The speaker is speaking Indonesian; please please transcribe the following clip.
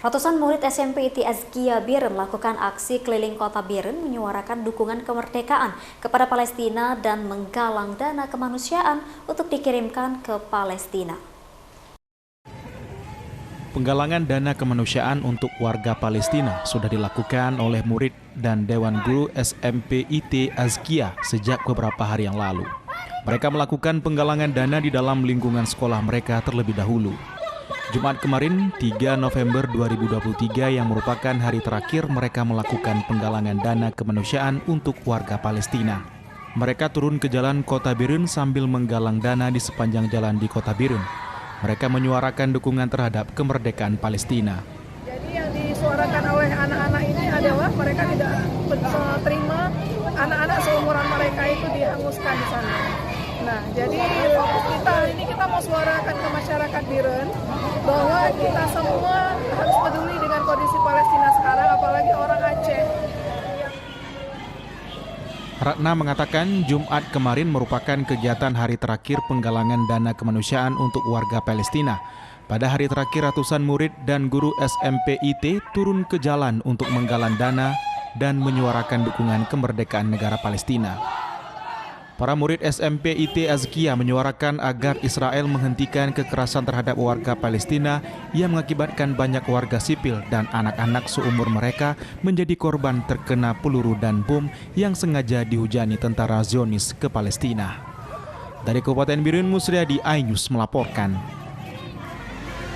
Ratusan murid SMP ITI Azkia Biren melakukan aksi keliling kota Biren menyuarakan dukungan kemerdekaan kepada Palestina dan menggalang dana kemanusiaan untuk dikirimkan ke Palestina. Penggalangan dana kemanusiaan untuk warga Palestina sudah dilakukan oleh murid dan Dewan Guru SMP ITI Azkia sejak beberapa hari yang lalu. Mereka melakukan penggalangan dana di dalam lingkungan sekolah mereka terlebih dahulu. Jumat kemarin, 3 November 2023 yang merupakan hari terakhir mereka melakukan penggalangan dana kemanusiaan untuk warga Palestina. Mereka turun ke jalan kota Biren sambil menggalang dana di sepanjang jalan di kota Biren. Mereka menyuarakan dukungan terhadap kemerdekaan Palestina. Jadi yang disuarakan oleh anak-anak ini adalah mereka tidak terima anak-anak seumuran mereka itu dihanguskan di sana. Nah, jadi fokus kita ini kita mau suarakan ke masyarakat Biren bahwa kita semua harus peduli dengan kondisi Palestina sekarang, apalagi orang Aceh. Ratna mengatakan Jumat kemarin merupakan kegiatan hari terakhir penggalangan dana kemanusiaan untuk warga Palestina. Pada hari terakhir ratusan murid dan guru SMP ITI turun ke jalan untuk menggalang dana dan menyuarakan dukungan kemerdekaan negara Palestina. Para murid SMP ITI Azkia menyuarakan agar Israel menghentikan kekerasan terhadap warga Palestina yang mengakibatkan banyak warga sipil dan anak-anak seumur mereka menjadi korban terkena peluru dan bom yang sengaja dihujani tentara Zionis ke Palestina. Dari Kabupaten Biren, Musriadi, iNews melaporkan.